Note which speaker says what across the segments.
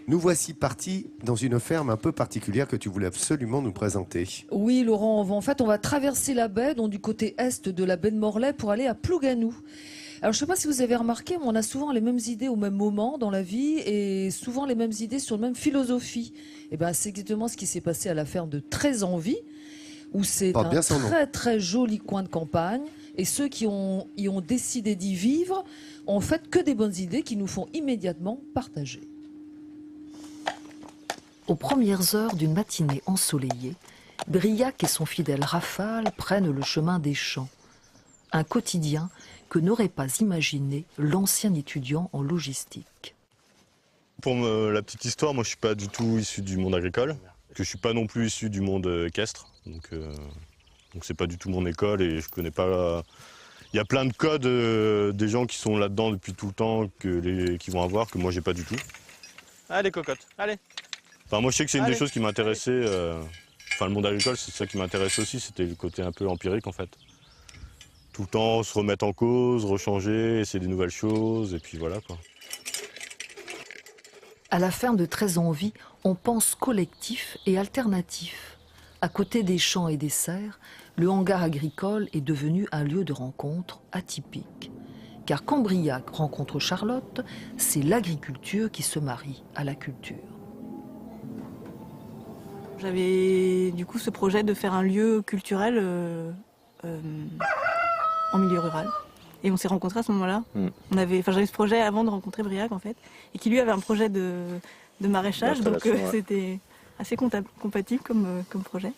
Speaker 1: Nous voici partis dans une ferme un peu particulière que tu voulais absolument nous présenter.
Speaker 2: Oui, Laurent, on va traverser la baie, donc du côté est de la baie de Morlaix, pour aller à Plouganou. Alors, je ne sais pas si vous avez remarqué, mais on a souvent les mêmes idées au même moment dans la vie et souvent les mêmes idées sur la même philosophie. Et ben, c'est exactement ce qui s'est passé à la ferme de Trézenvie, où c'est un très très joli coin de campagne. Et ceux qui y ont décidé d'y vivre ont fait que des bonnes idées qui nous font immédiatement partager.
Speaker 3: Aux premières heures d'une matinée ensoleillée, Briac et son fidèle Rafale prennent le chemin des champs. Un quotidien que n'aurait pas imaginé l'ancien étudiant en logistique.
Speaker 4: Pour la petite histoire, moi je suis pas du tout issu du monde agricole, que je suis pas non plus issu du monde équestre, donc c'est pas du tout mon école et je connais pas. Il y a plein de codes des gens qui sont là-dedans depuis tout le temps qui vont avoir que moi j'ai pas du tout. Allez cocotte, allez. Enfin moi je sais que c'est une des choses qui m'intéressait. Enfin le monde agricole c'est ça qui m'intéresse aussi, c'était le côté un peu empirique en fait. Tout le temps se remettre en cause, rechanger, essayer des nouvelles choses et puis voilà quoi.
Speaker 3: À la ferme de Trézenvie, on pense collectif et alternatif. À côté des champs et des serres, le hangar agricole est devenu un lieu de rencontre atypique. Car quand Briac rencontre Charlotte, c'est l'agriculture qui se marie à la culture.
Speaker 5: J'avais du coup ce projet de faire un lieu culturel en milieu rural. Et on s'est rencontrés à ce moment-là. J'avais ce projet avant de rencontrer Briac en fait, et qui lui avait un projet de maraîchage, donc c'était assez compatible comme projet.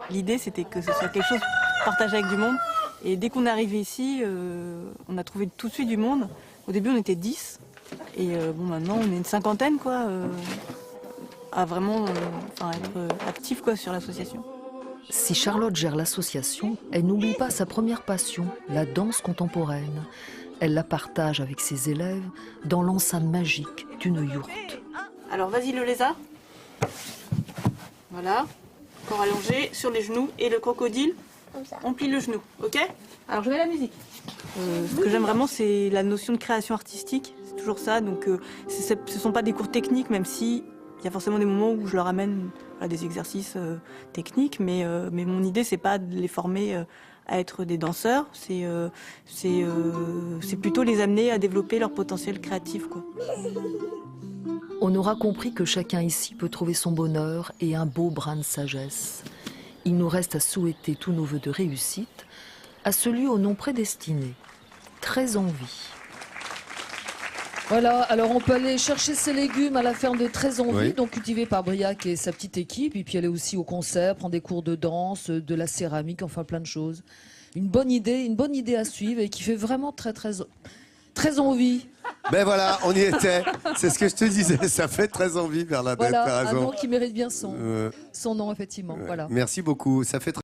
Speaker 5: L'idée c'était que ce soit quelque chose partagé avec du monde. Et dès qu'on est arrivé ici, on a trouvé tout de suite du monde. Au début on était 10, et maintenant on est une cinquantaine quoi, à vraiment être actif quoi sur l'association.
Speaker 3: Si Charlotte gère l'association, elle n'oublie pas sa première passion, la danse contemporaine. Elle la partage avec ses élèves dans l'enceinte magique d'une yourte.
Speaker 5: Alors vas-y le lézard. Voilà, corps allongé sur les genoux et le crocodile, on plie le genou, ok? Alors je mets la musique. Ce que j'aime vraiment c'est la notion de création artistique, c'est toujours ça, donc ce ne sont pas des cours techniques même si il y a forcément des moments où je leur amène des exercices techniques, mais mon idée, c'est pas de les former à être des danseurs, c'est plutôt les amener à développer leur potentiel créatif, quoi.
Speaker 3: On aura compris que chacun ici peut trouver son bonheur et un beau brin de sagesse. Il nous reste à souhaiter tous nos vœux de réussite à ce lieu au nom prédestiné, Trézenvie.
Speaker 2: Voilà, alors on peut aller chercher ses légumes à la ferme de Trézenvie, donc cultivée par Briac et sa petite équipe, et puis aller aussi au concert, prendre des cours de danse, de la céramique, enfin plein de choses. Une bonne idée à suivre et qui fait vraiment très envie.
Speaker 1: Ben voilà, on y était. C'est ce que je te disais, ça fait très envie, Bernadette.
Speaker 2: Voilà, un nom qui mérite bien son nom, effectivement. Voilà.
Speaker 1: Merci beaucoup, ça fait très